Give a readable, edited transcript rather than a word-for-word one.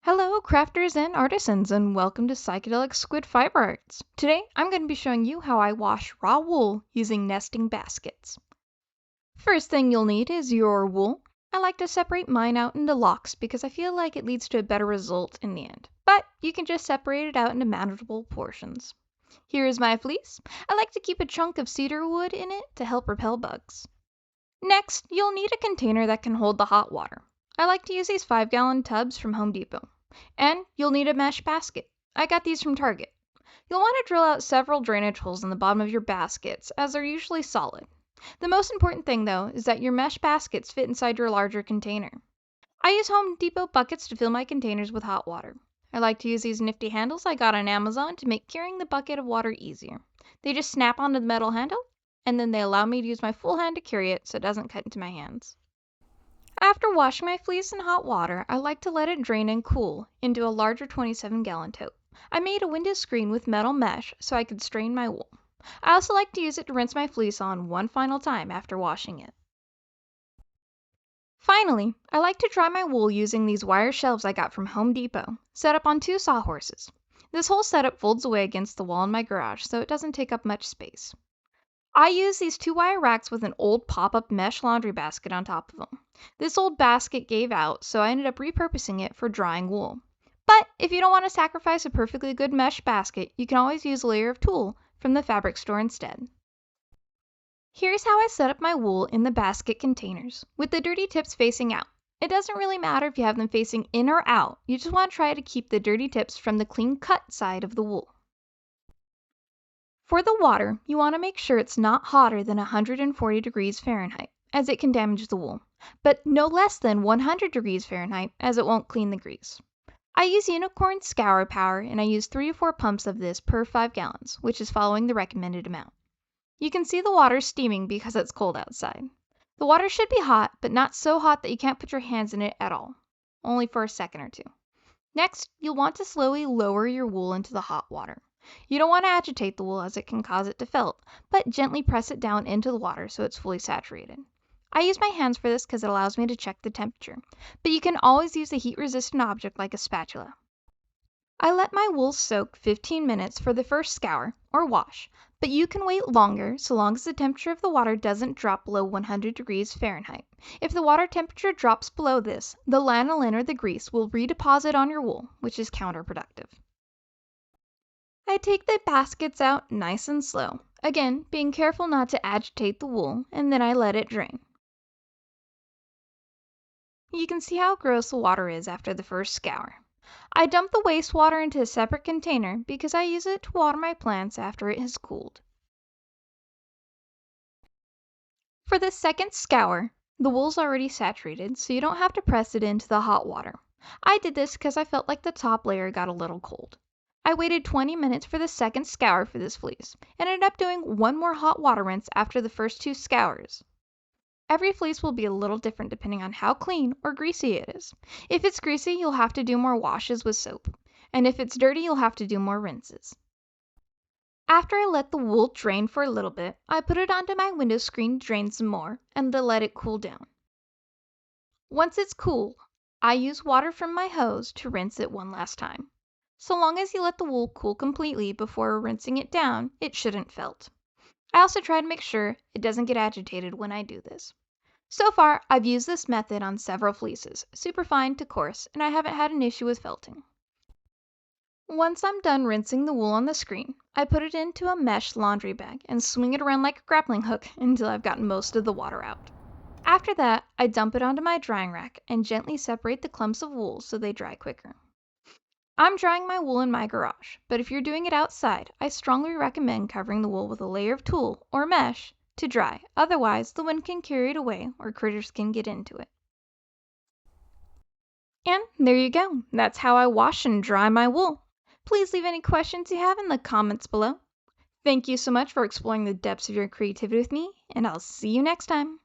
Hello, crafters and artisans, and welcome to Psychedelic Squid Fiber Arts. Today, I'm going to be showing you how I wash raw wool using nesting baskets. First thing you'll need is your wool. I like to separate mine out into locks because I feel like it leads to a better result in the end, but you can just separate it out into manageable portions. Here is my fleece. I like to keep a chunk of cedar wood in it to help repel bugs. Next, you'll need a container that can hold the hot water. I like to use these 5-gallon tubs from Home Depot. And you'll need a mesh basket. I got these from Target. You'll want to drill out several drainage holes in the bottom of your baskets, as they're usually solid. The most important thing, though, is that your mesh baskets fit inside your larger container. I use Home Depot buckets to fill my containers with hot water. I like to use these nifty handles I got on Amazon to make carrying the bucket of water easier. They just snap onto the metal handle, and then they allow me to use my full hand to carry it so it doesn't cut into my hands. After washing my fleece in hot water, I like to let it drain and cool into a larger 27-gallon tote. I made a window screen with metal mesh so I could strain my wool. I also like to use it to rinse my fleece on one final time after washing it. Finally, I like to dry my wool using these wire shelves I got from Home Depot, set up on 2 sawhorses. This whole setup folds away against the wall in my garage so it doesn't take up much space. I use these 2-wire racks with an old pop-up mesh laundry basket on top of them. This old basket gave out, so I ended up repurposing it for drying wool. But if you don't want to sacrifice a perfectly good mesh basket, you can always use a layer of tulle from the fabric store instead. Here's how I set up my wool in the basket containers, with the dirty tips facing out. It doesn't really matter if you have them facing in or out, you just want to try to keep the dirty tips from the clean cut side of the wool. For the water, you want to make sure it's not hotter than 140 degrees Fahrenheit, as it can damage the wool, but no less than 100 degrees Fahrenheit, as it won't clean the grease. I use Unicorn Scour Power, and I use 3 to 4 pumps of this per 5 gallons, which is following the recommended amount. You can see the water steaming because it's cold outside. The water should be hot, but not so hot that you can't put your hands in it at all, only for a second or two. Next, you'll want to slowly lower your wool into the hot water. You don't want to agitate the wool as it can cause it to felt, but gently press it down into the water so it's fully saturated. I use my hands for this because it allows me to check the temperature, but you can always use a heat-resistant object like a spatula. I let my wool soak 15 minutes for the first scour, or wash, but you can wait longer so long as the temperature of the water doesn't drop below 100 degrees Fahrenheit. If the water temperature drops below this, the lanolin or the grease will redeposit on your wool, which is counterproductive. I take the baskets out nice and slow, again being careful not to agitate the wool, and then I let it drain. You can see how gross the water is after the first scour. I dump the wastewater into a separate container because I use it to water my plants after it has cooled. For the second scour, the wool's already saturated, so you don't have to press it into the hot water. I did this because I felt like the top layer got a little cold. I waited 20 minutes for the second scour for this fleece, and ended up doing one more hot water rinse after the first 2 scours. Every fleece will be a little different depending on how clean or greasy it is. If it's greasy, you'll have to do more washes with soap, and if it's dirty, you'll have to do more rinses. After I let the wool drain for a little bit, I put it onto my window screen to drain some more, and to let it cool down. Once it's cool, I use water from my hose to rinse it one last time. So long as you let the wool cool completely before rinsing it down, it shouldn't felt. I also try to make sure it doesn't get agitated when I do this. So far, I've used this method on several fleeces, superfine to coarse, and I haven't had an issue with felting. Once I'm done rinsing the wool on the screen, I put it into a mesh laundry bag and swing it around like a grappling hook until I've gotten most of the water out. After that, I dump it onto my drying rack and gently separate the clumps of wool so they dry quicker. I'm drying my wool in my garage, but if you're doing it outside, I strongly recommend covering the wool with a layer of tulle or mesh to dry, otherwise the wind can carry it away or critters can get into it. And there you go, that's how I wash and dry my wool. Please leave any questions you have in the comments below. Thank you so much for exploring the depths of your creativity with me, and I'll see you next time.